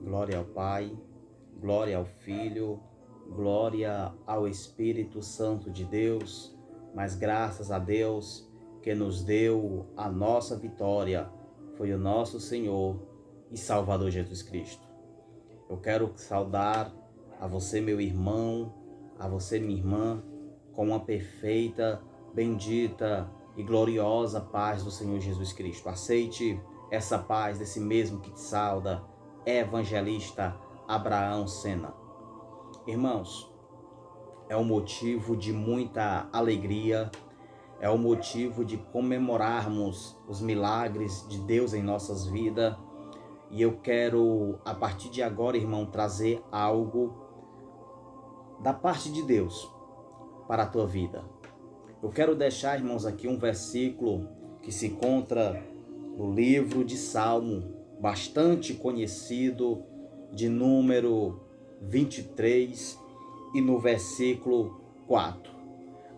Glória ao Pai, glória ao Filho, glória ao Espírito Santo de Deus, mas graças a Deus que nos deu a nossa vitória, foi o nosso Senhor e Salvador Jesus Cristo. Eu quero saudar a você, meu irmão, a você, minha irmã, com uma perfeita, bendita e gloriosa paz do Senhor Jesus Cristo. Aceite essa paz desse mesmo que te sauda, evangelista Abraão Sena. Irmãos, é um motivo de muita alegria, é um motivo de comemorarmos os milagres de Deus em nossas vidas. E eu quero, a partir de agora, irmão, trazer algo da parte de Deus para a tua vida. Eu quero deixar, irmãos, aqui um versículo que se encontra no livro de Salmo, bastante conhecido, de número 23 e no versículo 4.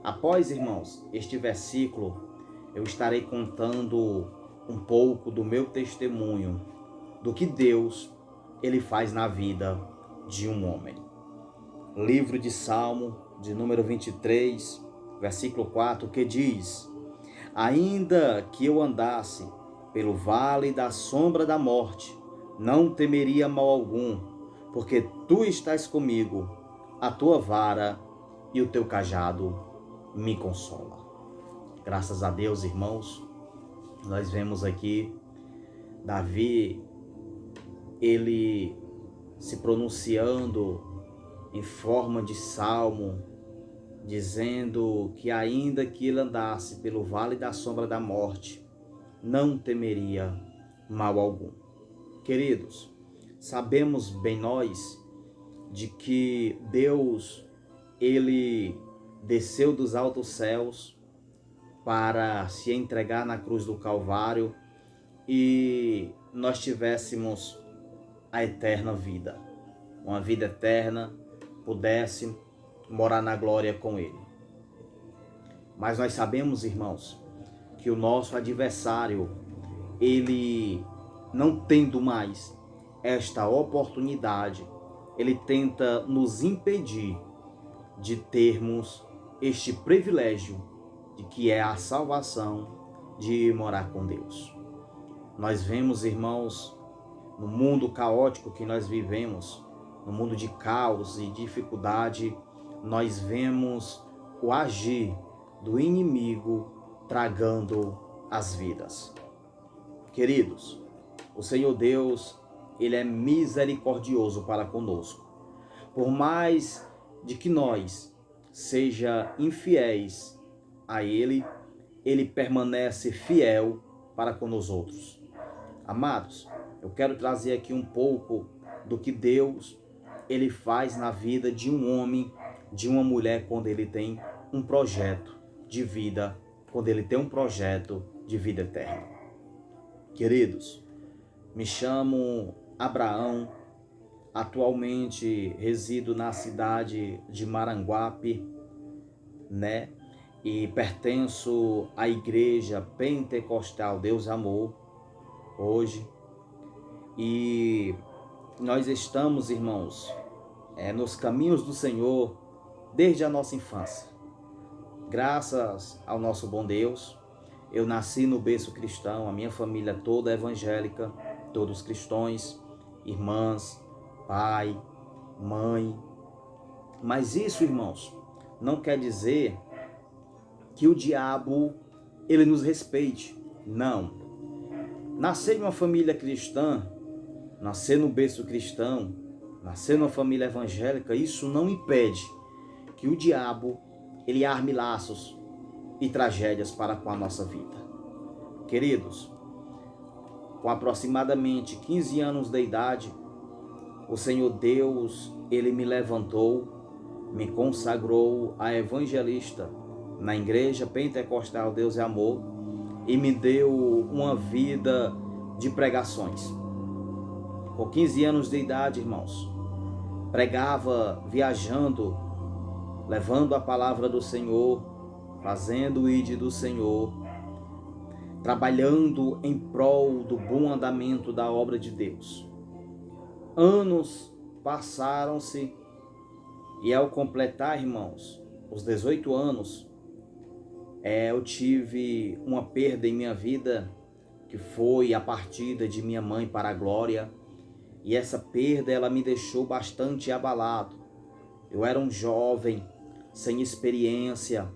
Após, irmãos, este versículo, eu estarei contando um pouco do meu testemunho, do que Deus ele faz na vida de um homem. Livro de Salmo, de número 23, versículo 4, que diz: ainda que eu andasse pelo vale da sombra da morte, não temeria mal algum, porque tu estás comigo, a tua vara e o teu cajado me consola. Graças a Deus, irmãos, nós vemos aqui Davi, ele se pronunciando em forma de salmo, dizendo que ainda que ele andasse pelo vale da sombra da morte, não temeria mal algum. Queridos, sabemos bem nós de que Deus, ele desceu dos altos céus para se entregar na cruz do Calvário e nós tivéssemos a eterna vida, uma vida eterna, pudesse morar na glória com Ele. Mas nós sabemos, irmãos, que o nosso adversário, ele não tendo mais esta oportunidade, ele tenta nos impedir de termos este privilégio de que é a salvação, de ir morar com Deus. Nós vemos, irmãos, no mundo caótico que nós vivemos, no mundo de caos e dificuldade, nós vemos o agir do inimigo tragando as vidas. Queridos, o Senhor Deus, ele é misericordioso para conosco. Por mais de que nós seja infiéis a Ele, Ele permanece fiel para com nós outros. Amados, eu quero trazer aqui um pouco do que Deus ele faz na vida de um homem, de uma mulher, quando ele tem um projeto de vida, quando ele tem um projeto de vida eterna. Queridos, me chamo Abraão, atualmente resido na cidade de Maranguape, né? E pertenço à Igreja Pentecostal Deus Amor, hoje. E nós estamos, irmãos, nos caminhos do Senhor desde a nossa infância. Graças ao nosso bom Deus, eu nasci no berço cristão, a minha família toda é evangélica, todos cristãos, irmãs, pai, mãe. Mas isso, irmãos, não quer dizer que o diabo ele nos respeite. Não. Nascer em uma família cristã, nascer no berço cristão, nascer numa família evangélica, isso não impede que o diabo ele arme laços e tragédias para com a nossa vida. Queridos, com aproximadamente 15 anos de idade, o Senhor Deus, ele me levantou, me consagrou a evangelista na Igreja Pentecostal Deus é Amor e me deu uma vida de pregações. Com 15 anos de idade, irmãos, pregava viajando, levando a palavra do Senhor, fazendo o ID do Senhor, trabalhando em prol do bom andamento da obra de Deus. Anos passaram-se e ao completar, irmãos, os 18 anos, eu tive uma perda em minha vida, que foi a partida de minha mãe para a glória. E essa perda, ela me deixou bastante abalado. Eu era um jovem, sem experiência,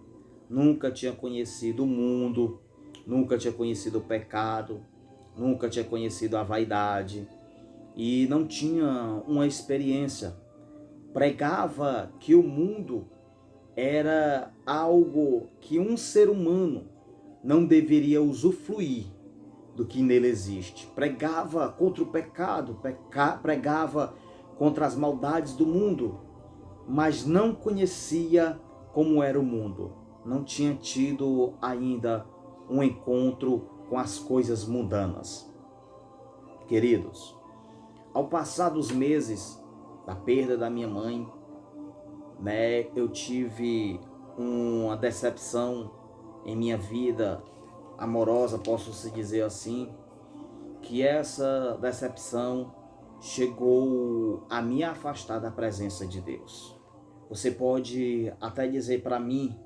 nunca tinha conhecido o mundo, nunca tinha conhecido o pecado, nunca tinha conhecido a vaidade e não tinha uma experiência. Pregava que o mundo era algo que um ser humano não deveria usufruir do que nele existe. Pregava contra o pecado, pregava contra as maldades do mundo, mas não conhecia como era o mundo. Não tinha tido ainda um encontro com as coisas mundanas. Queridos, ao passar dos meses da perda da minha mãe, eu tive uma decepção em minha vida amorosa, posso se dizer assim, que essa decepção chegou a me afastar da presença de Deus. Você pode até dizer para mim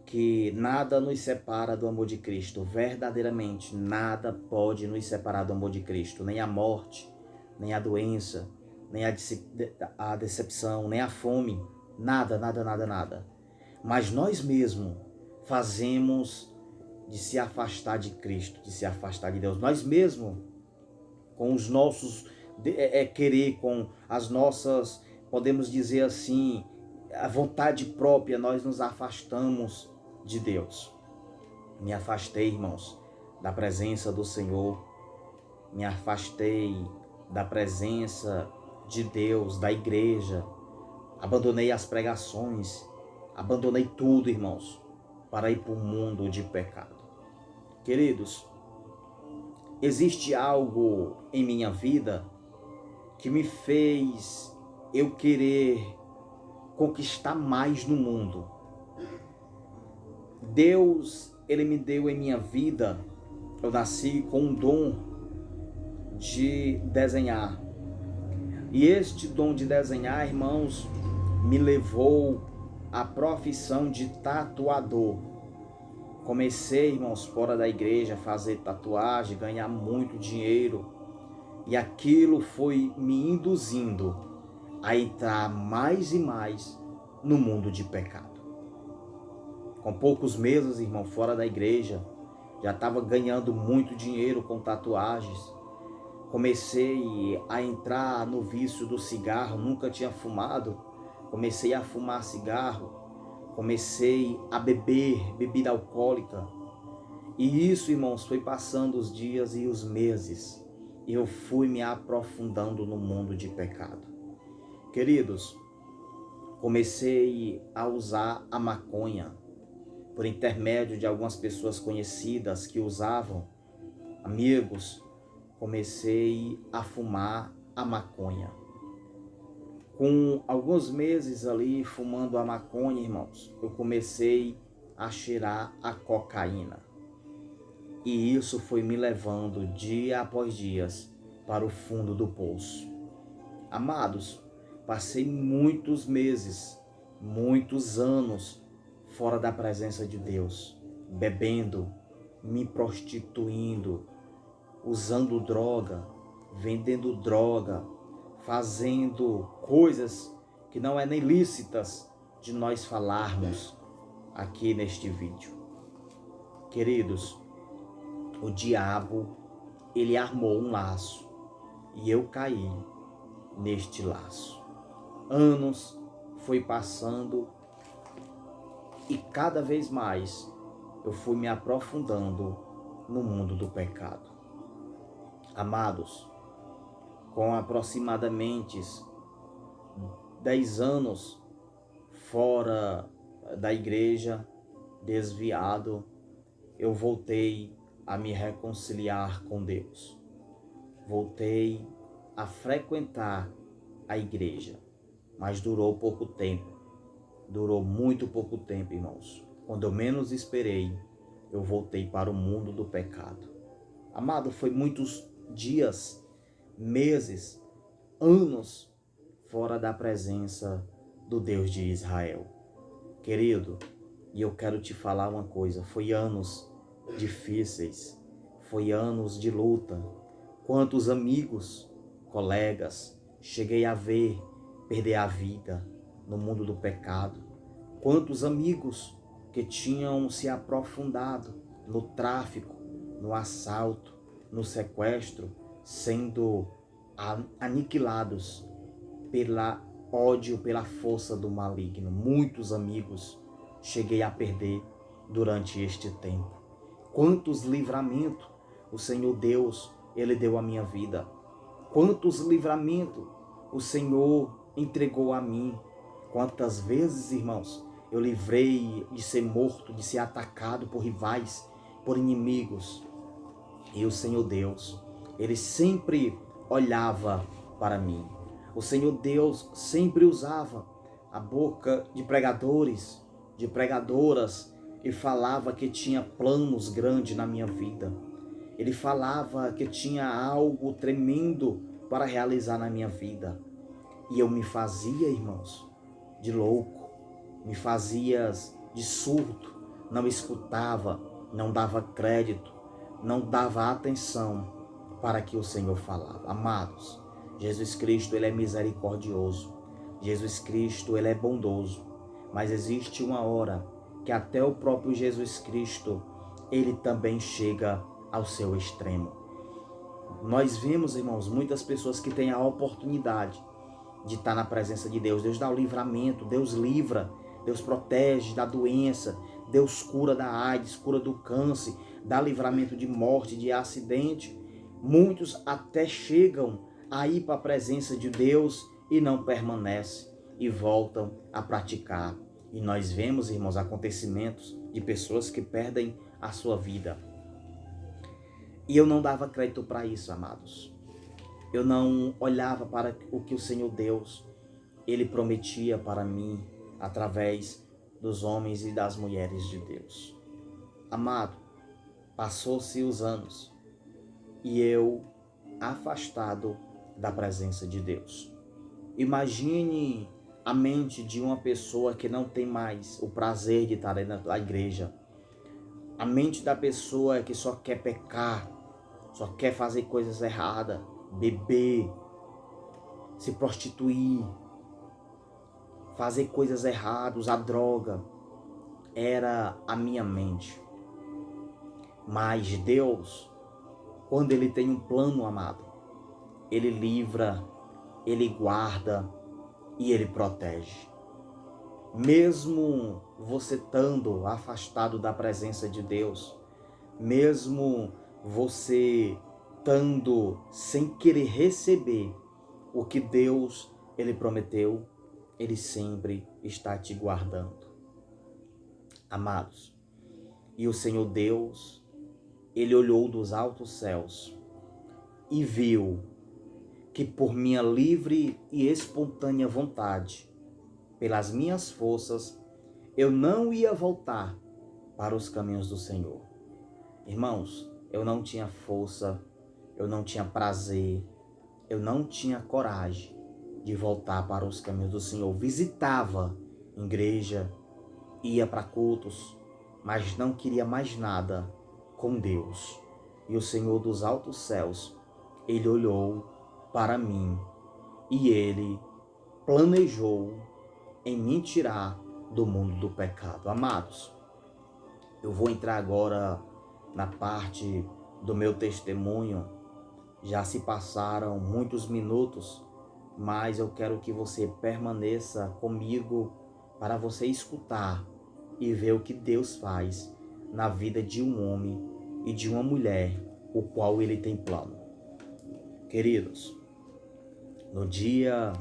que nada nos separa do amor de Cristo. Verdadeiramente, nada pode nos separar do amor de Cristo. Nem a morte, nem a doença, nem a decepção, nem a fome. Nada, nada, nada, nada. Mas nós mesmos fazemos de se afastar de Cristo, de se afastar de Deus. Nós mesmos, com os nossos querer, com as nossas, podemos dizer assim, a vontade própria, nós nos afastamos de Deus. Me afastei, irmãos, da presença do Senhor. Me afastei da presença de Deus, da igreja. Abandonei as pregações. Abandonei tudo, irmãos, para ir para o mundo de pecado. Queridos, existe algo em minha vida que me fez eu querer conquistar mais no mundo. Deus, Ele me deu em minha vida, eu nasci com um dom de desenhar. E este dom de desenhar, irmãos, me levou à profissão de tatuador. Comecei, irmãos, fora da igreja, a fazer tatuagem, ganhar muito dinheiro. E aquilo foi me induzindo a entrar mais e mais no mundo de pecado. Com poucos meses, irmão, fora da igreja, já estava ganhando muito dinheiro com tatuagens. Comecei a entrar no vício do cigarro, nunca tinha fumado. Comecei a fumar cigarro. Comecei a beber bebida alcoólica. E isso, irmãos, foi passando os dias e os meses. E eu fui me aprofundando no mundo de pecado. Queridos, comecei a usar a maconha por intermédio de algumas pessoas conhecidas que usavam, amigos. Comecei a fumar a maconha. Com alguns meses ali fumando a maconha, irmãos, eu comecei a cheirar a cocaína. E isso foi me levando dia após dia para o fundo do poço. Amados, passei muitos meses, muitos anos fora da presença de Deus, bebendo, me prostituindo, usando droga, vendendo droga, fazendo coisas que não é nem lícitas de nós falarmos aqui neste vídeo. Queridos, o diabo, ele armou um laço e eu caí neste laço. Anos foi passando e cada vez mais eu fui me aprofundando no mundo do pecado. Amados, com aproximadamente 10 anos fora da igreja, desviado, eu voltei a me reconciliar com Deus. Voltei a frequentar a igreja, mas durou pouco tempo. Durou muito pouco tempo, irmãos. Quando eu menos esperei, eu voltei para o mundo do pecado. Amado, foi muitos dias, meses, anos fora da presença do Deus de Israel. Querido, e eu quero te falar uma coisa, foi anos difíceis, foi anos de luta. Quantos amigos, colegas, cheguei a ver perder a vida no mundo do pecado. Quantos amigos que tinham se aprofundado no tráfico, no assalto, no sequestro, sendo aniquilados pela ódio, pela força do maligno. Muitos amigos cheguei a perder durante este tempo. Quantos livramentos o Senhor Deus, Ele deu à minha vida. Quantos livramentos o Senhor entregou a mim. Quantas vezes, irmãos, eu livrei de ser morto, de ser atacado por rivais, por inimigos. E o Senhor Deus, Ele sempre olhava para mim. O Senhor Deus sempre usava a boca de pregadores, de pregadoras, e falava que tinha planos grandes na minha vida. Ele falava que tinha algo tremendo para realizar na minha vida. E eu me fazia, irmãos, de louco, me fazia de surdo, não escutava, não dava crédito, não dava atenção para que o Senhor falava. Amados, Jesus Cristo, Ele é misericordioso. Jesus Cristo, Ele é bondoso. Mas existe uma hora que até o próprio Jesus Cristo, Ele também chega ao seu extremo. Nós vemos, irmãos, muitas pessoas que têm a oportunidade de estar na presença de Deus. Deus dá o livramento, Deus livra, Deus protege da doença, Deus cura da AIDS, cura do câncer, dá livramento de morte, de acidente. Muitos até chegam a ir para a presença de Deus e não permanecem e voltam a praticar. E nós vemos, irmãos, acontecimentos de pessoas que perdem a sua vida. E eu não dava crédito para isso, amados. Eu não olhava para o que o Senhor Deus, Ele prometia para mim através dos homens e das mulheres de Deus. Amado, passou-se os anos e eu afastado da presença de Deus. Imagine a mente de uma pessoa que não tem mais o prazer de estar na igreja. A mente da pessoa que só quer pecar, só quer fazer coisas erradas, beber, se prostituir, fazer coisas erradas, usar droga. Era a minha mente. Mas Deus, quando Ele tem um plano, amado, Ele livra, Ele guarda e Ele protege. Mesmo você estando afastado da presença de Deus, mesmo você estando sem querer receber o que Deus, Ele prometeu, Ele sempre está te guardando. Amados, e o Senhor Deus, Ele olhou dos altos céus e viu que por minha livre e espontânea vontade, pelas minhas forças, eu não ia voltar para os caminhos do Senhor. Irmãos, eu não tinha força, eu não tinha prazer, eu não tinha coragem de voltar para os caminhos do Senhor. Visitava igreja, ia para cultos, mas não queria mais nada com Deus. E o Senhor dos altos céus, Ele olhou para mim e Ele planejou em me tirar do mundo do pecado. Amados, eu vou entrar agora na parte do meu testemunho. Já se passaram muitos minutos, mas eu quero que você permaneça comigo para você escutar e ver o que Deus faz na vida de um homem e de uma mulher, o qual Ele tem plano. Queridos, no dia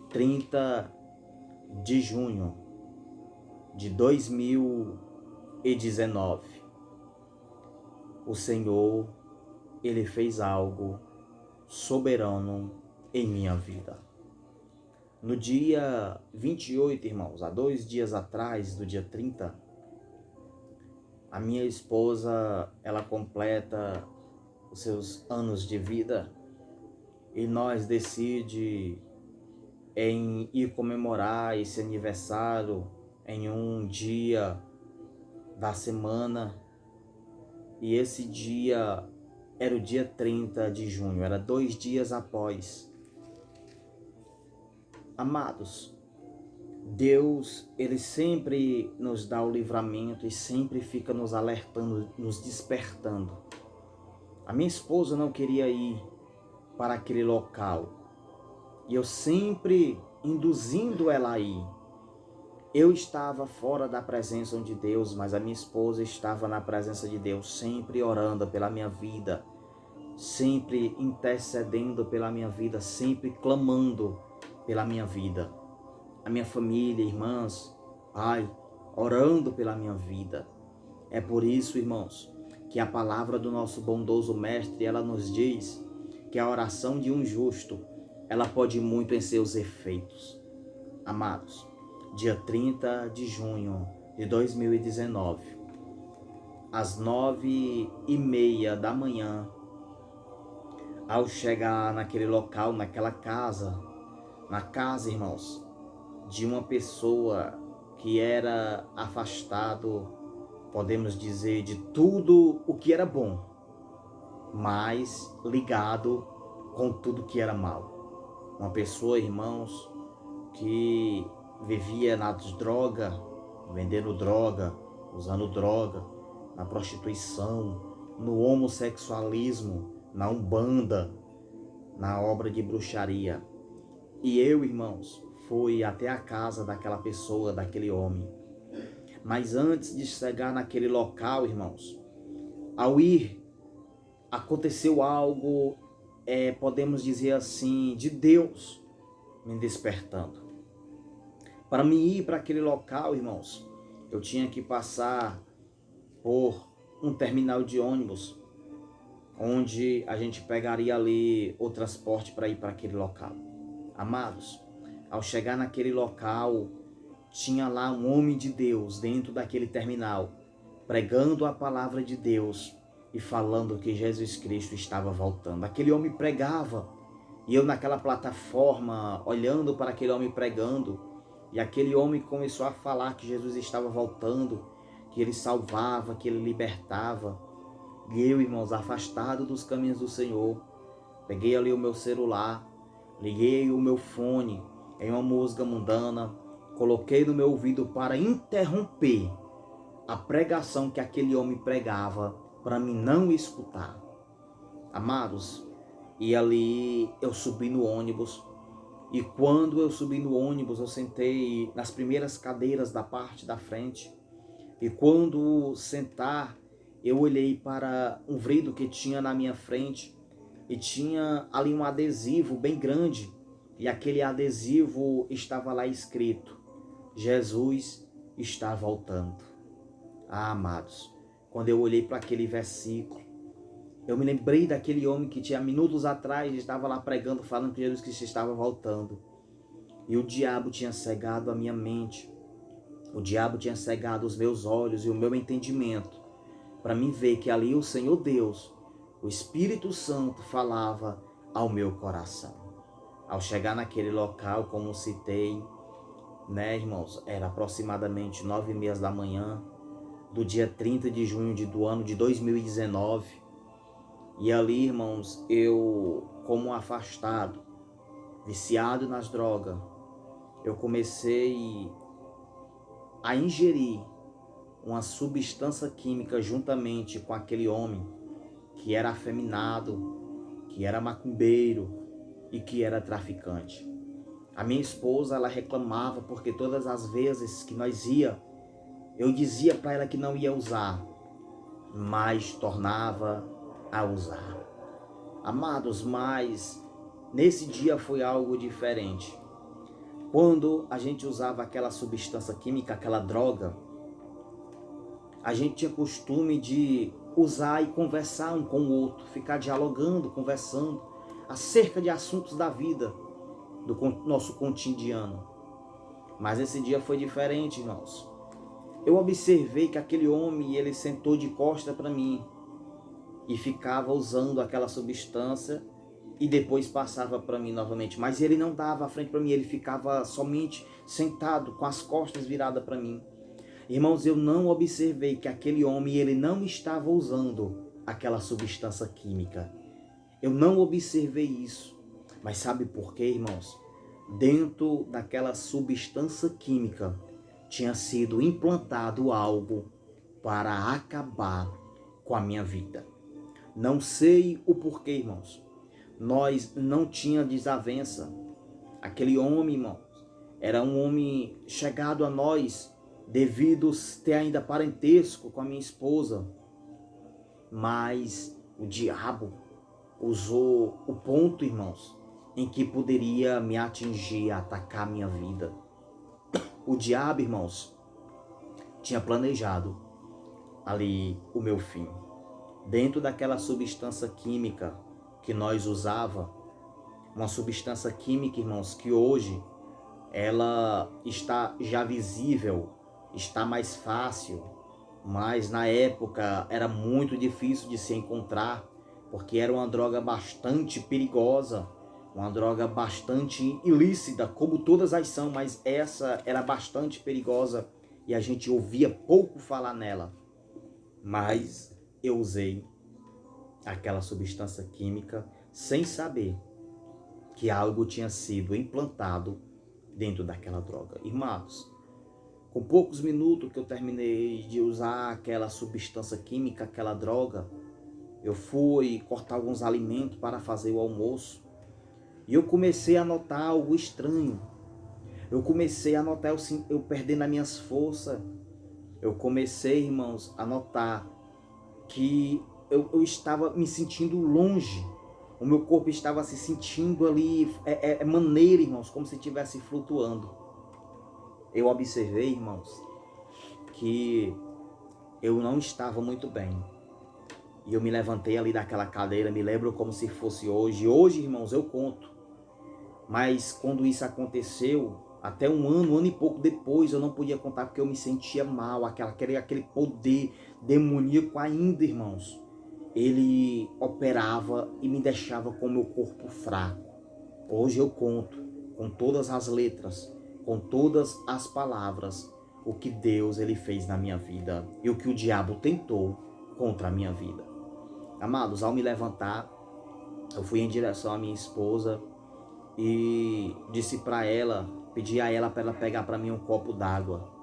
30 de junho de 2019, o Senhor, Ele fez algo soberano em minha vida. No dia 28, irmãos, há 2 dias atrás, do dia 30, a minha esposa, ela completa os seus anos de vida. e nós decidimos em ir comemorar esse aniversário em um dia da semana, e esse dia era o dia 30 de junho, era 2 dias após. Amados, Deus, Ele sempre nos dá o livramento e sempre fica nos alertando, nos despertando. A minha esposa não queria ir para aquele local, e eu sempre induzindo ela a ir. Eu estava fora da presença de Deus, mas a minha esposa estava na presença de Deus, sempre orando pela minha vida, sempre intercedendo pela minha vida, sempre clamando pela minha vida. A minha família, irmãs, pai, orando pela minha vida. É por isso, irmãos, que a palavra do nosso bondoso mestre, ela nos diz que a oração de um justo, ela pode muito em seus efeitos. Amados, dia 30 de junho de 2019, às 9h30 da manhã, ao chegar naquele local, naquela casa, na casa, irmãos, de uma pessoa que era afastado, podemos dizer, de tudo o que era bom, mas ligado com tudo que era mal. Uma pessoa, irmãos, que vivia nas drogas, vendendo droga, usando droga, na prostituição, no homossexualismo, na umbanda, na obra de bruxaria. E eu, irmãos, fui até a casa daquela pessoa, daquele homem. Mas antes de chegar naquele local, irmãos, ao ir, aconteceu algo, podemos dizer assim, de Deus me despertando. Para me ir para aquele local, irmãos, eu tinha que passar por um terminal de ônibus, onde a gente pegaria ali o transporte para ir para aquele local. Amados, ao chegar naquele local, tinha lá um homem de Deus dentro daquele terminal, pregando a palavra de Deus e falando que Jesus Cristo estava voltando. Aquele homem pregava, e eu naquela plataforma, olhando para aquele homem pregando, e aquele homem começou a falar que Jesus estava voltando, que ele salvava, que ele libertava. E eu, irmãos, afastado dos caminhos do Senhor, peguei ali o meu celular, liguei o meu fone em uma música mundana, coloquei no meu ouvido para interromper a pregação que aquele homem pregava, para mim não escutar. Amados, e ali eu subi no ônibus, e quando eu subi no ônibus, eu sentei nas primeiras cadeiras da parte da frente, e quando sentar, eu olhei para um vidro que tinha na minha frente, e tinha ali um adesivo bem grande, e aquele adesivo estava lá escrito: Jesus está voltando. Ah, amados, quando eu olhei para aquele versículo, eu me lembrei daquele homem que tinha minutos atrás estava lá pregando, falando que Jesus Cristo estava voltando. E o diabo tinha cegado a minha mente, o diabo tinha cegado os meus olhos e o meu entendimento, para mim ver que ali o Senhor Deus, o Espírito Santo, falava ao meu coração. Ao chegar naquele local, como citei, né, irmãos, era aproximadamente 9h30 da manhã, do dia 30 de junho do ano de 2019. E ali, irmãos, eu, como afastado, viciado nas drogas, eu comecei a ingerir uma substância química juntamente com aquele homem que era afeminado, que era macumbeiro e que era traficante. A minha esposa, ela reclamava porque todas as vezes que nós ia, eu dizia para ela que não ia usar, mas tornava a usar. Amados, mas nesse dia foi algo diferente. Quando a gente usava aquela substância química, aquela droga, a gente tinha costume de usar e conversar um com o outro, ficar dialogando, conversando acerca de assuntos da vida, do nosso cotidiano. Mas esse dia foi diferente, irmãos. Eu observei que aquele homem, ele sentou de costa para mim e ficava usando aquela substância e depois passava para mim novamente. Mas ele não dava a frente para mim, ele ficava somente sentado com as costas viradas para mim. Irmãos, eu não observei que aquele homem, ele não estava usando aquela substância química. Eu não observei isso. Mas sabe por quê, irmãos? Dentro daquela substância química tinha sido implantado algo para acabar com a minha vida. Não sei o porquê, irmãos. Nós não tinha desavença. Aquele homem, irmãos, era um homem chegado a nós, devido ter ainda parentesco com a minha esposa. Mas o diabo usou o ponto, irmãos, em que poderia me atingir, atacar a minha vida. O diabo, irmãos, tinha planejado ali o meu fim. Dentro daquela substância química que nós usava, uma substância química, irmãos, que hoje ela está já visível, está mais fácil, mas na época era muito difícil de se encontrar, porque era uma droga bastante perigosa, uma droga bastante ilícita, como todas as são, mas essa era bastante perigosa e a gente ouvia pouco falar nela. Mas eu usei aquela substância química sem saber que algo tinha sido implantado dentro daquela droga. Irmãos, com poucos minutos que eu terminei de usar aquela substância química, aquela droga, eu fui cortar alguns alimentos para fazer o almoço e eu comecei a notar algo estranho. Eu comecei a notar eu perdendo as minhas forças. Eu comecei, irmãos, a notar que eu estava me sentindo longe. O meu corpo estava se sentindo ali, maneiro, irmãos, como se estivesse flutuando. Eu observei, irmãos, que eu não estava muito bem. E eu me levantei ali daquela cadeira, me lembro como se fosse hoje. Hoje, irmãos, eu conto. Mas quando isso aconteceu, até um ano e pouco depois, eu não podia contar porque eu me sentia mal. Aquele poder demoníaco ainda, irmãos. Ele operava e me deixava com o meu corpo fraco. Hoje eu conto com todas as letras, com todas as palavras, o que Deus ele fez na minha vida e o que o diabo tentou contra a minha vida. Amados, ao me levantar, eu fui em direção à minha esposa e disse para ela, pedi a ela para ela pegar para mim um copo d'água.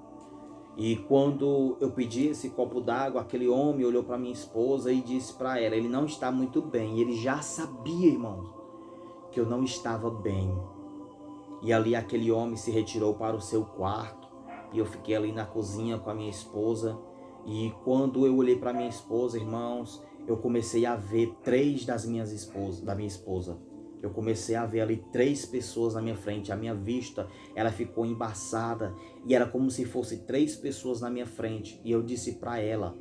E quando eu pedi esse copo d'água, aquele homem olhou para minha esposa e disse para ela, ele não está muito bem. Ele já sabia, irmãos, que eu não estava bem. E ali aquele homem se retirou para o seu quarto e eu fiquei ali na cozinha com a minha esposa. E quando eu olhei para minha esposa, irmãos, eu comecei a ver da minha esposa. Eu comecei a ver ali 3 pessoas na minha frente. A minha vista, ela ficou embaçada e era como se fosse 3 pessoas na minha frente. E eu disse para ela,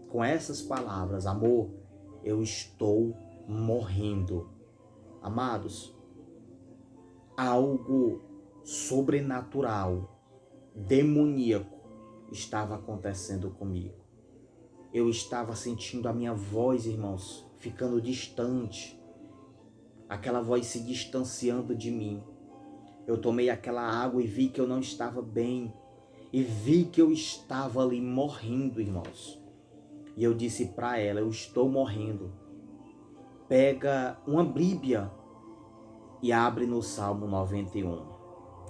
com essas palavras, amor, eu estou morrendo. Amados, algo sobrenatural, demoníaco estava acontecendo comigo. Eu estava sentindo a minha voz, irmãos, ficando distante. Aquela voz se distanciando de mim. Eu tomei aquela água e vi que eu não estava bem. E vi que eu estava ali morrendo, irmãos. E eu disse para ela, eu estou morrendo. Pega uma Bíblia e abre no Salmo 91.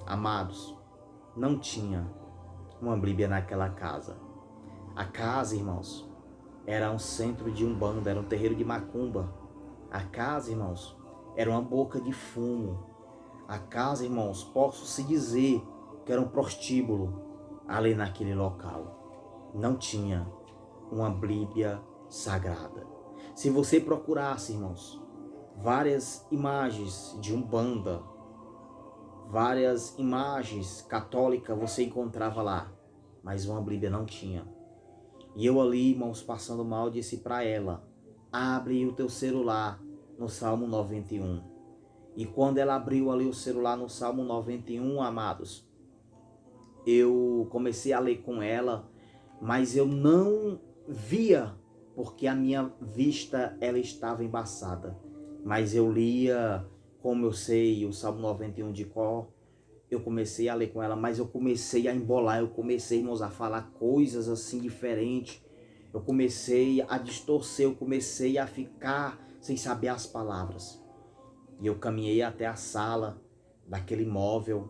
Amados, não tinha uma Bíblia naquela casa. A casa, irmãos, era um centro de umbanda, era um terreiro de macumba. A casa, irmãos, era uma boca de fumo. A casa, irmãos, posso se dizer que era um prostíbulo ali naquele local. Não tinha uma Bíblia sagrada. Se você procurasse, irmãos, várias imagens de umbanda, várias imagens católicas você encontrava lá, mas uma Bíblia não tinha. E eu ali, irmãos, passando mal, disse para ela, abre o teu celular no Salmo 91. E quando ela abriu ali o celular no Salmo 91, amados, eu comecei a ler com ela, mas eu não via, porque a minha vista ela estava embaçada. mas eu lia, como eu sei, o Salmo 91 de cor. Eu comecei a ler com ela, mas eu comecei a embolar, eu comecei, irmãos, a falar coisas assim diferentes. Eu comecei a distorcer, eu comecei a ficar sem saber as palavras. E eu caminhei até a sala daquele imóvel.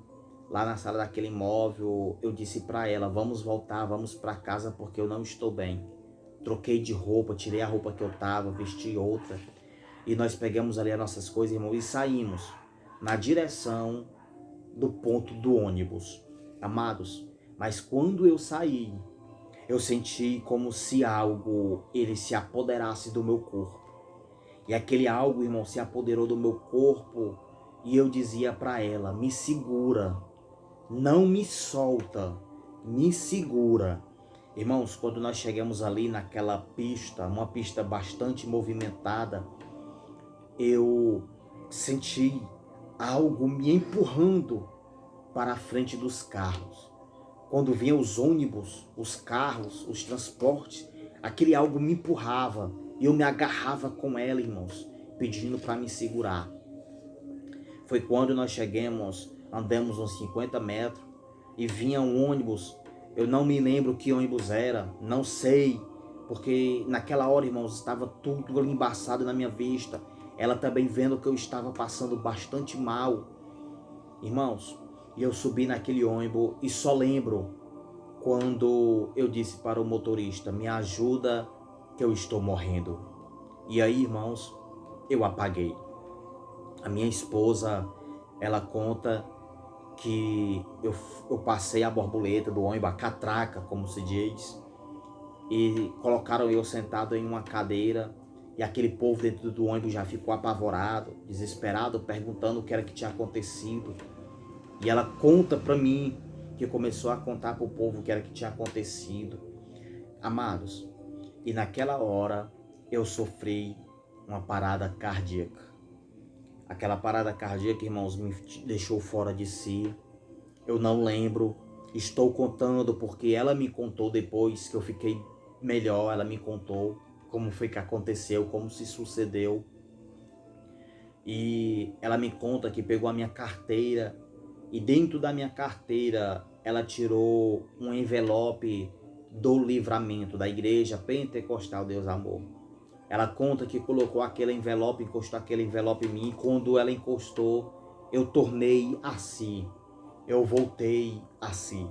Lá na sala daquele imóvel, eu disse para ela: vamos voltar, vamos para casa porque eu não estou bem. Troquei de roupa, tirei a roupa que eu tava, vesti outra. E nós pegamos ali as nossas coisas, irmão, e saímos na direção do ponto do ônibus. Amados, mas quando eu saí, eu senti como se algo, ele se apoderasse do meu corpo. E aquele algo, irmão, se apoderou do meu corpo e eu dizia para ela: me segura, não me solta, me segura. Irmãos, quando nós chegamos ali naquela pista, uma pista bastante movimentada, eu senti algo me empurrando para a frente dos carros. Quando vinham os ônibus, os carros, os transportes, aquele algo me empurrava e eu me agarrava com ela, irmãos, pedindo para me segurar. Foi quando nós chegamos, andamos uns 50 metros e vinha um ônibus. Eu não me lembro que ônibus era, não sei, porque naquela hora, irmãos, estava tudo ali embaçado na minha vista. Ela também vendo que eu estava passando bastante mal. Irmãos, e eu subi naquele ônibus e só lembro quando eu disse para o motorista: me ajuda que eu estou morrendo. E aí, irmãos, eu apaguei. A minha esposa, ela conta que eu passei a borboleta do ônibus, a catraca, como se diz, e colocaram eu sentado em uma cadeira e aquele povo dentro do ônibus já ficou apavorado, desesperado, perguntando o que era que tinha acontecido. E ela conta para mim, que começou a contar para o povo o que era que tinha acontecido. Amados, e naquela hora eu sofri uma parada cardíaca. Aquela parada cardíaca, irmãos, me deixou fora de si. Eu não lembro, estou contando porque ela me contou depois que eu fiquei melhor. Ela me contou como foi que aconteceu, como se sucedeu. E ela me conta que pegou a minha carteira e dentro da minha carteira ela tirou um envelope do livramento da igreja pentecostal Deus Amor. Ela conta que colocou aquele envelope, encostou aquele envelope em mim, e quando ela encostou, eu tornei a si, eu voltei a si.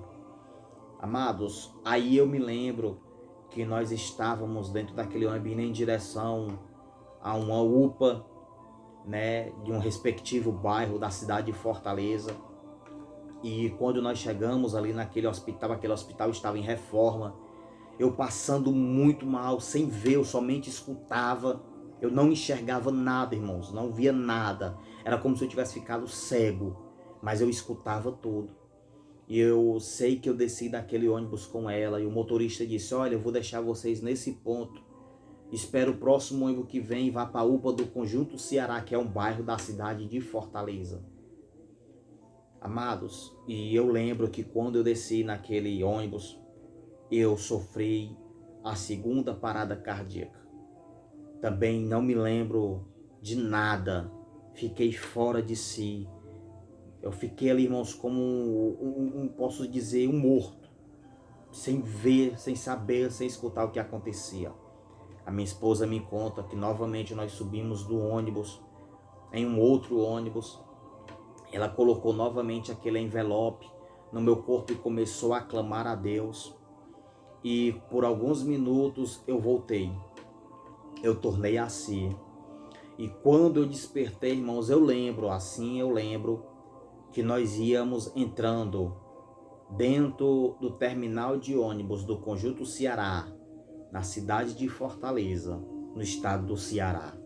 Amados, aí eu me lembro que nós estávamos dentro daquele ônibus indo em direção a uma UPA, né, de um respectivo bairro da cidade de Fortaleza. E quando nós chegamos ali naquele hospital, aquele hospital estava em reforma. Eu passando muito mal, sem ver, eu somente escutava. Eu não enxergava nada, irmãos, não via nada. Era como se eu tivesse ficado cego, mas eu escutava tudo. E eu sei que eu desci daquele ônibus com ela e o motorista disse: olha, eu vou deixar vocês nesse ponto. Espero o próximo ônibus que vem e vá para a UPA do Conjunto Ceará, que é um bairro da cidade de Fortaleza. Amados, e eu lembro que quando eu desci naquele ônibus, eu sofri a segunda parada cardíaca. Também não me lembro de nada, fiquei fora de si. Eu fiquei ali, irmãos, como posso dizer, um morto, sem ver, sem saber, sem escutar o que acontecia. A minha esposa me conta que novamente nós subimos do ônibus, em um outro ônibus. Ela colocou novamente aquele envelope no meu corpo e começou a clamar a Deus. E por alguns minutos eu voltei. Eu tornei a si. E quando eu despertei, irmãos, eu lembro que nós íamos entrando dentro do terminal de ônibus do Conjunto Ceará, na cidade de Fortaleza, no estado do Ceará.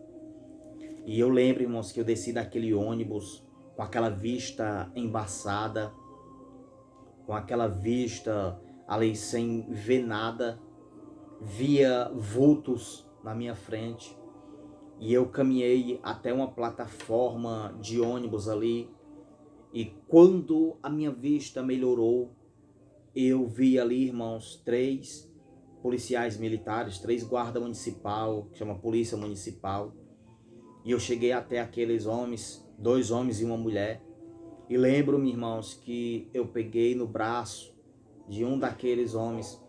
E eu lembro, irmãos, que eu desci daquele ônibus com aquela vista embaçada, com aquela vista ali sem ver nada, via vultos na minha frente. E eu caminhei até uma plataforma de ônibus ali. E quando a minha vista melhorou, eu vi ali, irmãos, 3 policiais militares, 3 guarda municipal, que chama Polícia Municipal. E eu cheguei até aqueles homens, 2 homens e uma mulher. E lembro-me, irmãos, que eu peguei no braço de um daqueles homens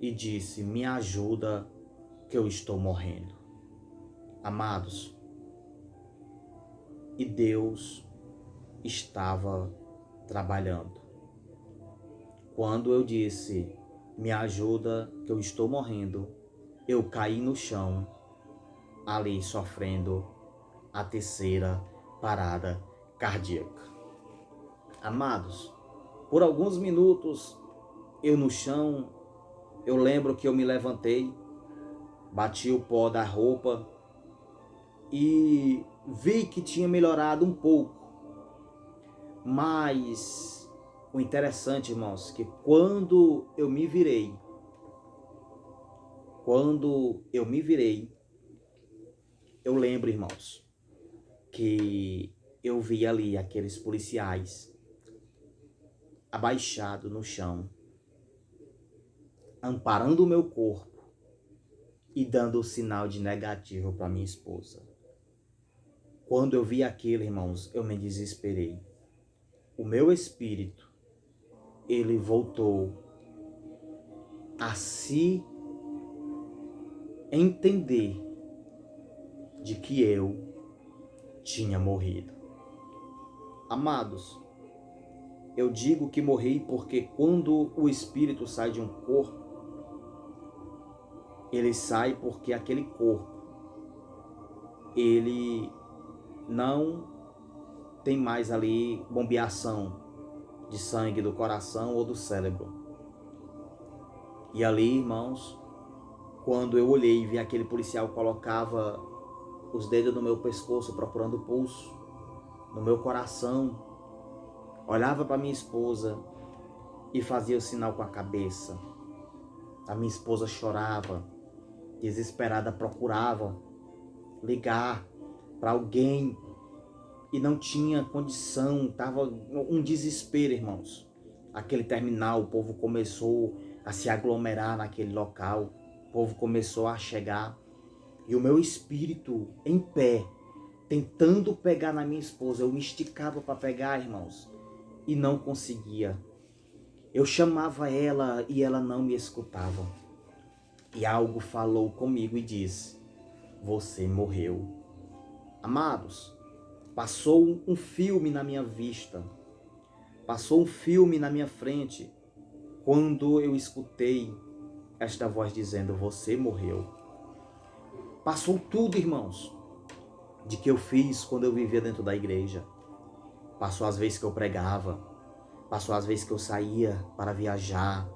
e disse: me ajuda que eu estou morrendo. Amados, e Deus estava trabalhando. Quando eu disse: me ajuda que eu estou morrendo, eu caí no chão, ali sofrendo a 3ª parada cardíaca. Amados, por alguns minutos eu no chão, eu lembro que eu me levantei, bati o pó da roupa e vi que tinha melhorado um pouco. Mas o interessante, irmãos, que quando eu me virei, eu lembro, irmãos, que eu vi ali aqueles policiais abaixados no chão, amparando o meu corpo e dando o sinal de negativo para minha esposa. Quando eu vi aquilo, irmãos, eu me desesperei. O meu espírito, ele voltou a se entender de que eu tinha morrido. Amados, eu digo que morri porque quando o espírito sai de um corpo, ele sai porque aquele corpo, ele não tem mais ali bombeação de sangue do coração ou do cérebro. E ali, irmãos, quando eu olhei e vi aquele policial colocava os dedos no meu pescoço procurando o pulso, no meu coração, olhava para minha esposa e fazia o sinal com a cabeça. A minha esposa chorava, desesperada, procurava ligar para alguém e não tinha condição, estava um desespero, irmãos. Aquele terminal, o povo começou a se aglomerar naquele local, o povo começou a chegar e o meu espírito em pé, tentando pegar na minha esposa, eu me esticava para pegar, irmãos, e não conseguia. Eu chamava ela e ela não me escutava. E algo falou comigo e disse: você morreu. Amados, passou um filme na minha vista, passou um filme na minha frente, quando eu escutei esta voz dizendo: você morreu. Passou tudo, irmãos, de que eu fiz quando eu vivia dentro da igreja. Passou as vezes que eu pregava, passou as vezes que eu saía para viajar,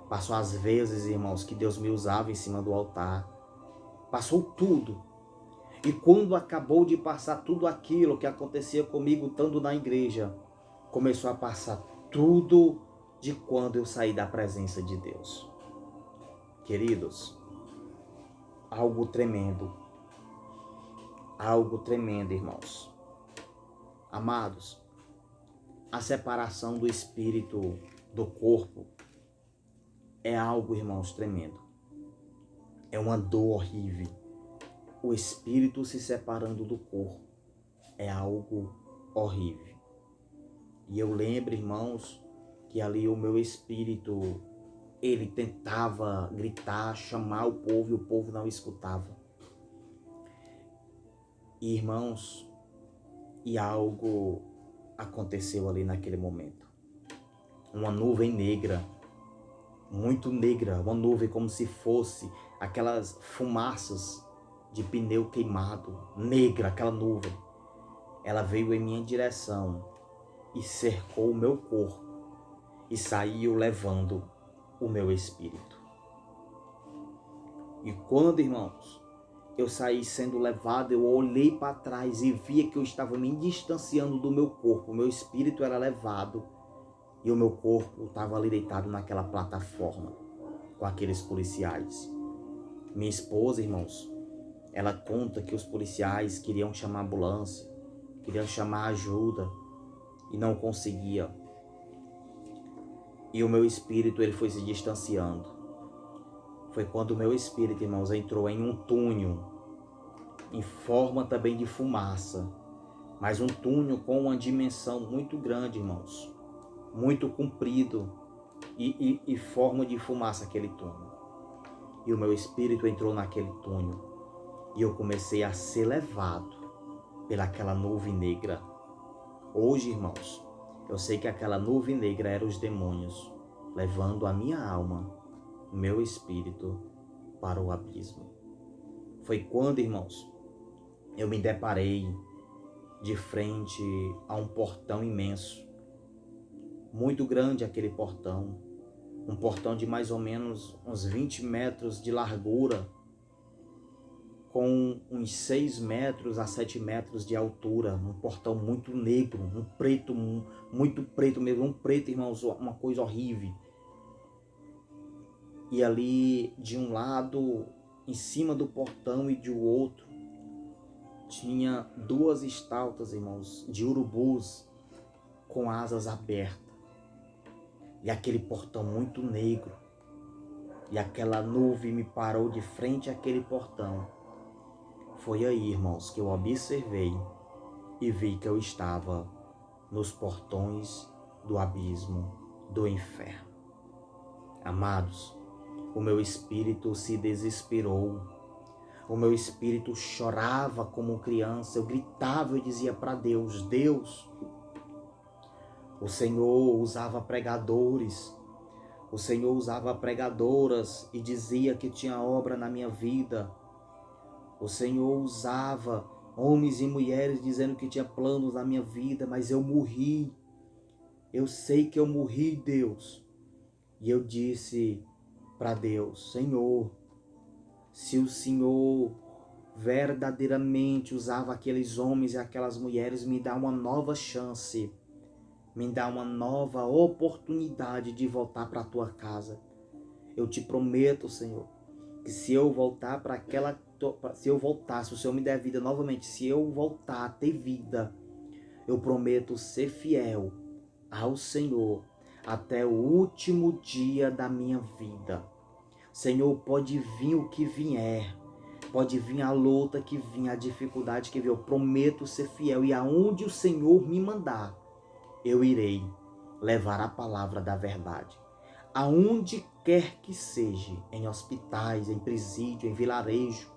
passou as vezes, irmãos, que Deus me usava em cima do altar. Passou tudo. E quando acabou de passar tudo aquilo que acontecia comigo estando na igreja, começou a passar tudo de quando eu saí da presença de Deus. Queridos, algo tremendo, irmãos. Amados, a separação do espírito do corpo é algo, irmãos, tremendo. É uma dor horrível. O espírito se separando do corpo é algo horrível. E eu lembro, irmãos, que ali o meu espírito, ele tentava gritar, chamar o povo e o povo não escutava. E, irmãos, e algo aconteceu ali naquele momento. Uma nuvem negra, muito negra, uma nuvem como se fosse aquelas fumaças de pneu queimado, negra, aquela nuvem. Ela veio em minha direção e cercou o meu corpo e saiu levando o meu espírito. E quando, irmãos, eu saí sendo levado, eu olhei para trás e via que eu estava me distanciando do meu corpo. O meu espírito era levado e o meu corpo estava ali deitado naquela plataforma com aqueles policiais. Minha esposa, irmãos, ela conta que os policiais queriam chamar a ambulância, queriam chamar ajuda e não conseguia. E o meu espírito, ele foi se distanciando. Foi quando o meu espírito, irmãos, entrou em um túnel em forma também de fumaça, mas um túnel com uma dimensão muito grande, irmãos, muito comprido e forma de fumaça aquele túnel. E o meu espírito entrou naquele túnel e eu comecei a ser levado pelaquela nuvem negra. Hoje, irmãos, eu sei que aquela nuvem negra era os demônios levando a minha alma, o meu espírito, para o abismo. Foi quando, irmãos, eu me deparei de frente a um portão imenso, muito grande aquele portão, um portão de mais ou menos uns 20 metros de largura, com uns 6 metros a 7 metros de altura, um portão muito negro, um preto, muito preto mesmo, um preto, irmãos, uma coisa horrível. E ali, de um lado, em cima do portão e de outro, tinha 2 estátuas, irmãos, de urubus com asas abertas. E aquele portão muito negro. E aquela nuvem me parou de frente àquele portão. Foi aí, irmãos, que eu observei e vi que eu estava nos portões do abismo do inferno. Amados, o meu espírito se desesperou. O meu espírito chorava como criança. Eu gritava e dizia para Deus: Deus, o Senhor usava pregadores, o Senhor usava pregadoras e dizia que tinha obra na minha vida. O Senhor usava homens e mulheres dizendo que tinha planos na minha vida, mas eu morri. Eu sei que eu morri, Deus. E eu disse para Deus: Senhor, se o Senhor verdadeiramente usava aqueles homens e aquelas mulheres, me dá uma nova chance, me dá uma nova oportunidade de voltar para a tua casa. Eu te prometo, Senhor, que se eu voltar para aquela, se eu voltar, se o Senhor me der vida novamente, se eu voltar a ter vida, eu prometo ser fiel ao Senhor até o último dia da minha vida. Senhor, pode vir o que vier, pode vir a luta que vier, a dificuldade que vier, eu prometo ser fiel, e aonde o Senhor me mandar, eu irei levar a palavra da verdade. Aonde quer que seja, em hospitais, em presídio, em vilarejo,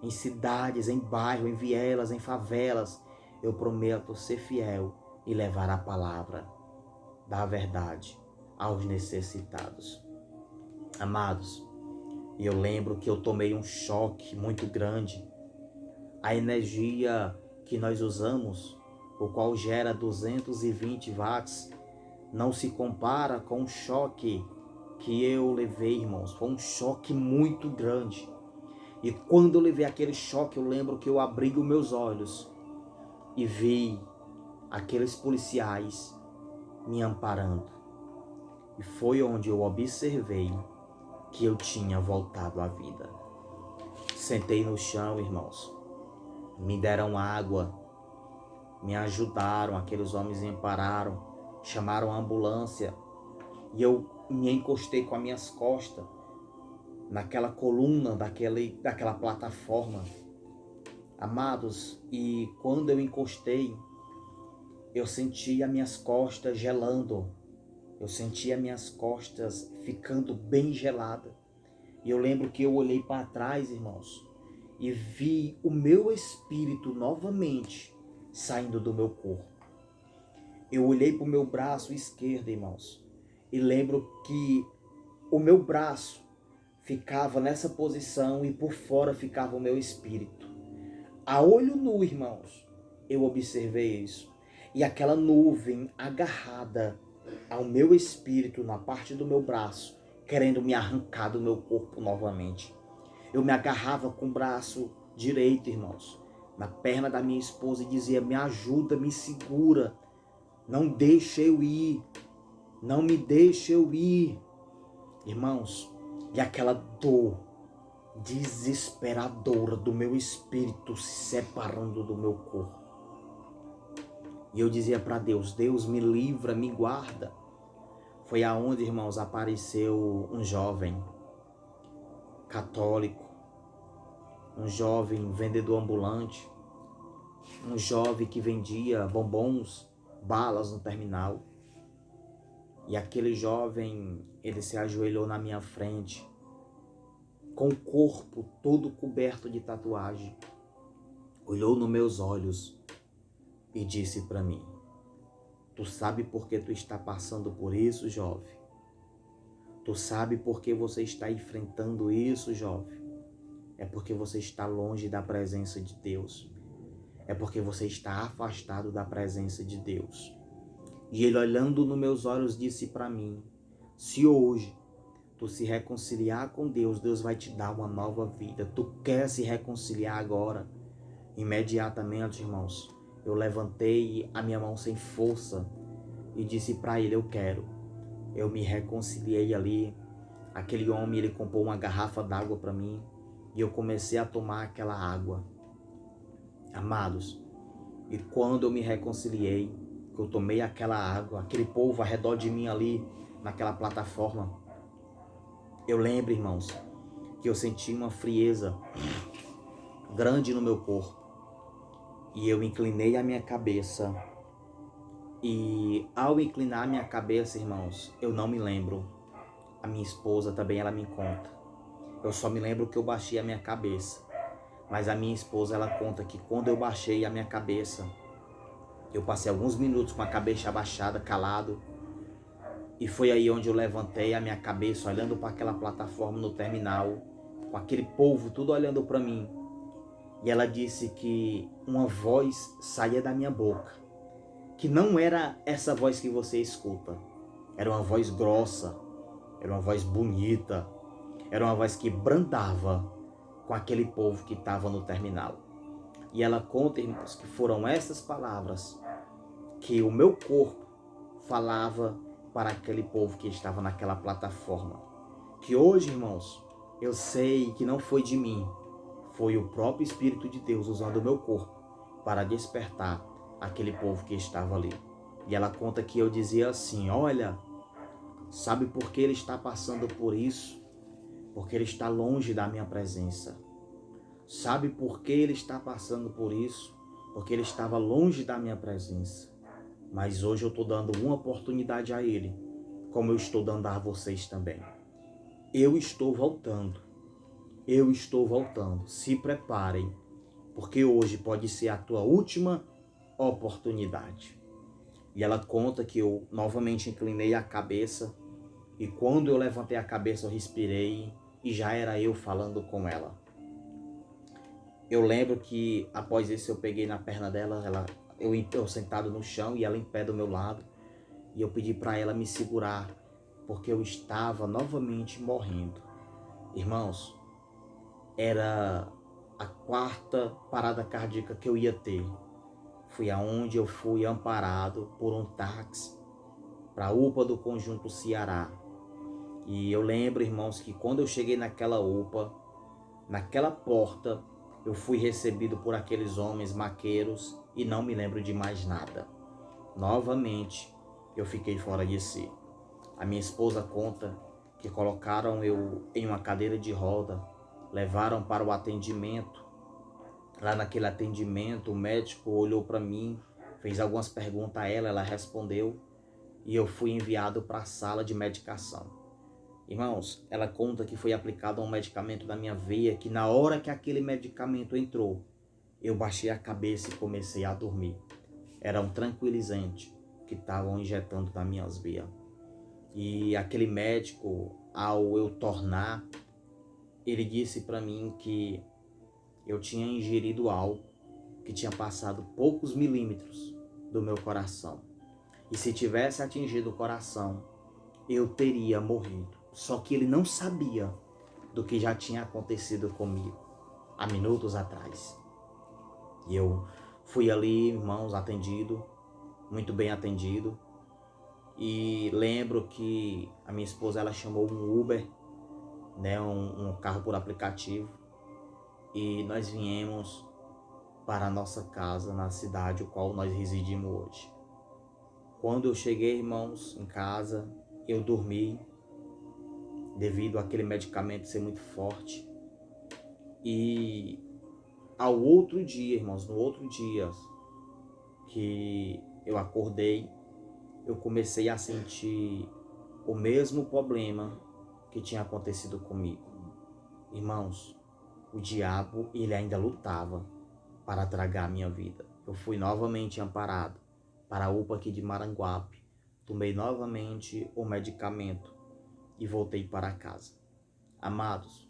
em cidades, em bairros, em vielas, em favelas, eu prometo ser fiel e levar a palavra da verdade aos necessitados. Amados, eu lembro que eu tomei um choque muito grande. A energia que nós usamos, o qual gera 220 watts, não se compara com o choque que eu levei, irmãos. Foi um choque muito grande. E quando eu levei aquele choque, eu lembro que eu abri os meus olhos e vi aqueles policiais me amparando. E foi onde eu observei que eu tinha voltado à vida. Sentei no chão, irmãos. Me deram água, me ajudaram, aqueles homens me ampararam, chamaram a ambulância. E eu me encostei com as minhas costas naquela coluna daquela plataforma. Amados, e quando eu encostei, eu senti as minhas costas gelando. Eu senti as minhas costas ficando bem geladas. E eu lembro que eu olhei para trás, irmãos, e vi o meu espírito novamente saindo do meu corpo. Eu olhei para o meu braço esquerdo, irmãos, e lembro que o meu braço ficava nessa posição e por fora ficava o meu espírito. A olho nu, irmãos, eu observei isso. E aquela nuvem agarrada ao meu espírito na parte do meu braço, querendo me arrancar do meu corpo novamente. Eu me agarrava com o braço direito, irmãos, na perna da minha esposa e dizia: me ajuda, me segura, não deixe eu ir, não me deixe eu ir. Irmãos, e aquela dor desesperadora do meu espírito se separando do meu corpo. E eu dizia para Deus: Deus, me livra, me guarda. Foi aonde, irmãos, apareceu um jovem católico, um jovem vendedor ambulante, um jovem que vendia bombons, balas no terminal. E aquele jovem, ele se ajoelhou na minha frente, com o corpo todo coberto de tatuagem, olhou nos meus olhos e disse para mim: tu sabe por que tu está passando por isso, jovem? Tu sabe por que você está enfrentando isso, jovem? É porque você está longe da presença de Deus. É porque você está afastado da presença de Deus. E ele, olhando nos meus olhos, disse para mim: se hoje tu se reconciliar com Deus, Deus vai te dar uma nova vida. Tu quer se reconciliar agora? Imediatamente, irmãos, eu levantei a minha mão sem força e disse para ele: eu quero. Eu me reconciliei ali. Aquele homem, ele comprou uma garrafa d'água para mim e eu comecei a tomar aquela água. Amados, e quando eu me reconciliei, que eu tomei aquela água, aquele povo ao redor de mim ali, naquela plataforma, eu lembro, irmãos, que eu senti uma frieza grande no meu corpo. E eu inclinei a minha cabeça. E ao inclinar a minha cabeça, irmãos, eu não me lembro. A minha esposa também, ela me conta. Eu só me lembro que eu baixei a minha cabeça. Mas a minha esposa, ela conta que quando eu baixei a minha cabeça, eu passei alguns minutos com a cabeça abaixada, calado. E foi aí onde eu levantei a minha cabeça, olhando para aquela plataforma no terminal, com aquele povo tudo olhando para mim. E ela disse que uma voz saía da minha boca, que não era essa voz que você escuta. Era uma voz grossa, era uma voz bonita, era uma voz que brandava com aquele povo que estava no terminal. E ela conta, irmãos, que foram essas palavras que o meu corpo falava para aquele povo que estava naquela plataforma. Que hoje, irmãos, eu sei que não foi de mim, foi o próprio Espírito de Deus usando o meu corpo para despertar aquele povo que estava ali. E ela conta que eu dizia assim: olha, sabe por que ele está passando por isso? Porque ele está longe da minha presença. Sabe por que ele está passando por isso? Porque ele estava longe da minha presença. Mas hoje eu estou dando uma oportunidade a ele, como eu estou dando a vocês também. Eu estou voltando. Eu estou voltando. Se preparem, porque hoje pode ser a tua última oportunidade. E ela conta que eu novamente inclinei a cabeça e quando eu levantei a cabeça eu respirei e já era eu falando com ela. Eu lembro que após isso eu peguei na perna dela, eu sentado no chão e ela em pé do meu lado, e eu pedi para ela me segurar, porque eu estava novamente morrendo. Irmãos, era a quarta parada cardíaca que eu ia ter. Foi aonde eu fui amparado por um táxi para a UPA do Conjunto Ceará. E eu lembro, irmãos, que quando eu cheguei naquela UPA, naquela porta, eu fui recebido por aqueles homens maqueiros e não me lembro de mais nada. Novamente, eu fiquei fora de si. A minha esposa conta que colocaram eu em uma cadeira de roda, levaram para o atendimento. Lá naquele atendimento, o médico olhou para mim, fez algumas perguntas a ela, ela respondeu e eu fui enviado para a sala de medicação. Irmãos, ela conta que foi aplicado um medicamento na minha veia, que na hora que aquele medicamento entrou, eu baixei a cabeça e comecei a dormir. Era um tranquilizante que estavam injetando nas minhas veias. E aquele médico, ao eu tornar, ele disse para mim que eu tinha ingerido algo que tinha passado poucos milímetros do meu coração. E se tivesse atingido o coração, eu teria morrido. Só que ele não sabia do que já tinha acontecido comigo há minutos atrás. E eu fui ali, irmãos, atendido, muito bem atendido. E lembro que a minha esposa, ela chamou um Uber, né, um carro por aplicativo. E nós viemos para a nossa casa na cidade o qual nós residimos hoje. Quando eu cheguei, irmãos, em casa, eu dormi devido àquele medicamento ser muito forte. E ao outro dia, irmãos, no outro dia que eu acordei, eu comecei a sentir o mesmo problema que tinha acontecido comigo. Irmãos, o diabo, ele ainda lutava para tragar a minha vida. Eu fui novamente amparado para a UPA aqui de Maranguape, tomei novamente o medicamento e voltei para casa. Amados,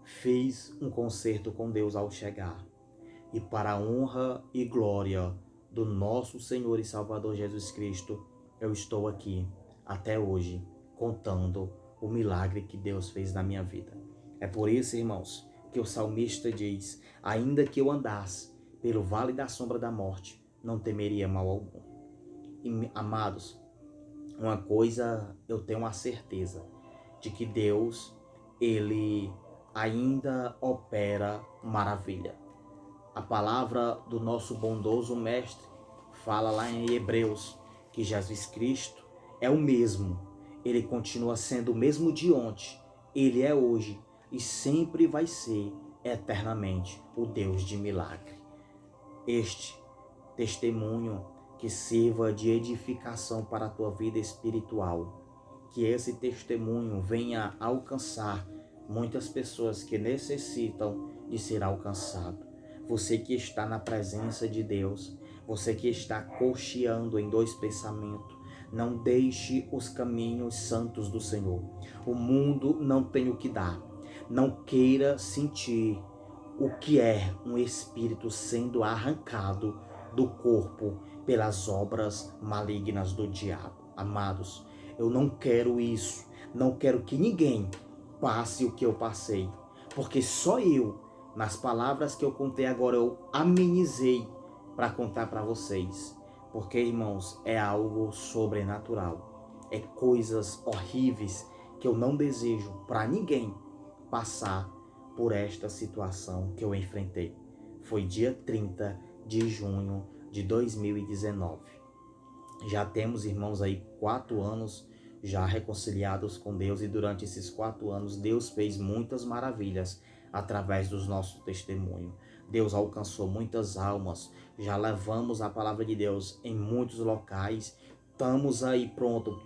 fiz um concerto com Deus ao chegar, e para a honra e glória do nosso Senhor e Salvador Jesus Cristo, eu estou aqui até hoje contando o milagre que Deus fez na minha vida. É por isso, irmãos, que o salmista diz: ainda que eu andasse pelo vale da sombra da morte, não temeria mal algum. E, amados, uma coisa eu tenho a certeza, de que Deus, ele ainda opera maravilha. A palavra do nosso bondoso mestre fala lá em Hebreus que Jesus Cristo é o mesmo. Ele continua sendo o mesmo de ontem, ele é hoje e sempre vai ser eternamente o Deus de milagre. Este testemunho que sirva de edificação para a tua vida espiritual, que esse testemunho venha alcançar muitas pessoas que necessitam de ser alcançado. Você que está na presença de Deus, você que está cocheando em dois pensamentos, não deixe os caminhos santos do Senhor. O mundo não tem o que dar. Não queira sentir o que é um espírito sendo arrancado do corpo pelas obras malignas do diabo. Amados, eu não quero isso. Não quero que ninguém passe o que eu passei, porque só eu, nas palavras que eu contei agora, eu amenizei para contar para vocês. Porque, irmãos, é algo sobrenatural. É coisas horríveis que eu não desejo para ninguém passar por esta situação que eu enfrentei. Foi dia 30 de junho de 2019. Já temos, irmãos, aí 4 anos já reconciliados com Deus, e durante esses 4 anos Deus fez muitas maravilhas através dos nossos testemunhos. Deus alcançou muitas almas, já levamos a palavra de Deus em muitos locais, estamos aí pronto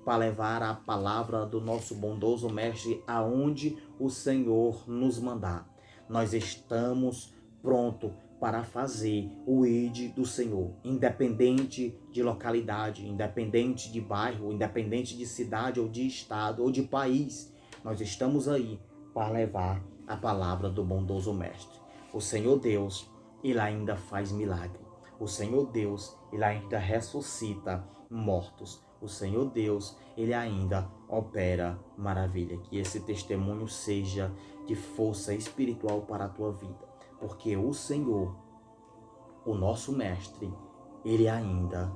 para levar a palavra do nosso bondoso mestre aonde o Senhor nos mandar. Nós estamos prontos para fazer o ID do Senhor, independente de localidade, independente de bairro, independente de cidade ou de estado ou de país. Nós estamos aí para levar a palavra do bondoso mestre. O Senhor Deus, ele ainda faz milagre. O Senhor Deus, ele ainda ressuscita mortos. O Senhor Deus, ele ainda opera maravilha. Que esse testemunho seja de força espiritual para a tua vida. Porque o Senhor, o nosso mestre, ele ainda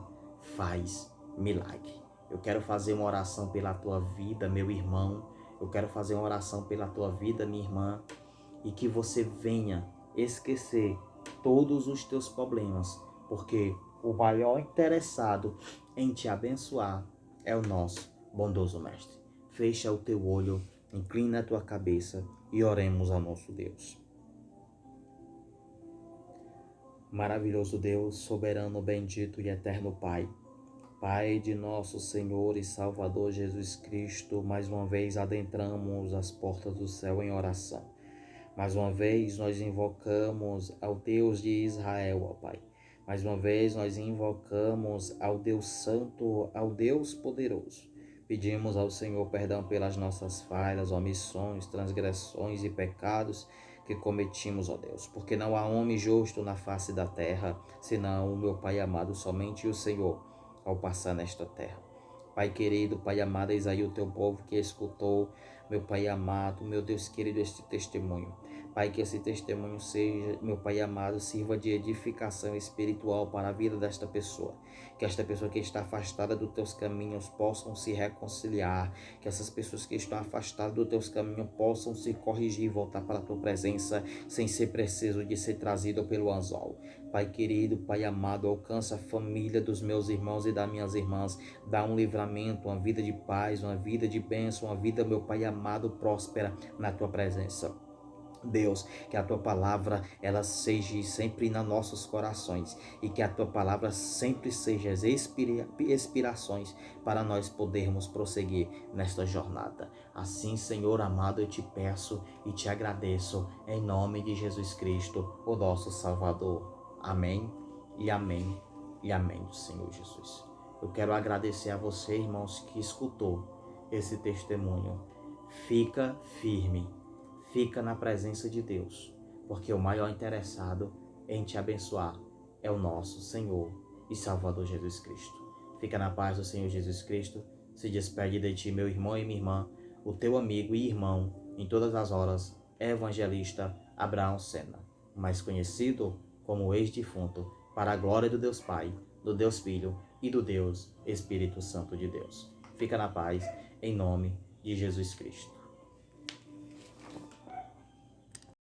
faz milagre. Eu quero fazer uma oração pela tua vida, meu irmão. Eu quero fazer uma oração pela tua vida, minha irmã. E que você venha esquecer todos os teus problemas. Porque o maior interessado em te abençoar é o nosso bondoso mestre. Fecha o teu olho, inclina a tua cabeça e oremos ao nosso Deus. Maravilhoso Deus, soberano, bendito e eterno Pai, Pai de nosso Senhor e Salvador Jesus Cristo, mais uma vez adentramos as portas do céu em oração. Mais uma vez nós invocamos ao Deus de Israel, ó Pai. Mais uma vez nós invocamos ao Deus Santo, ao Deus Poderoso. Pedimos ao Senhor perdão pelas nossas falhas, omissões, transgressões e pecados que cometimos, ó Deus. Porque não há homem justo na face da terra, senão o meu Pai amado, somente o Senhor, ao passar nesta terra. Pai querido, Pai amado, eis aí o teu povo que escutou, meu Pai amado, meu Deus querido, este testemunho. Pai, que esse testemunho seja, meu Pai amado, sirva de edificação espiritual para a vida desta pessoa. Que esta pessoa que está afastada dos teus caminhos possam se reconciliar. Que essas pessoas que estão afastadas dos teus caminhos possam se corrigir e voltar para a tua presença sem ser preciso de ser trazido pelo anzol. Pai querido, Pai amado, alcança a família dos meus irmãos e das minhas irmãs. Dá um livramento, uma vida de paz, uma vida de bênção, uma vida, meu Pai amado, próspera na tua presença. Deus, que a tua palavra ela seja sempre nos nossos corações e que a tua palavra sempre seja as inspirações para nós podermos prosseguir nesta jornada. Assim, Senhor amado, eu te peço e te agradeço em nome de Jesus Cristo, o nosso Salvador. Amém e amém e amém do Senhor Jesus. Eu quero agradecer a você, irmãos, que escutou esse testemunho. Fica firme. Fica na presença de Deus, porque o maior interessado em te abençoar é o nosso Senhor e Salvador Jesus Cristo. Fica na paz do Senhor Jesus Cristo. Se despede de ti, meu irmão e minha irmã, o teu amigo e irmão, em todas as horas, evangelista Abraão Sena, mais conhecido como o ex-defunto, para a glória do Deus Pai, do Deus Filho e do Deus Espírito Santo de Deus. Fica na paz, em nome de Jesus Cristo.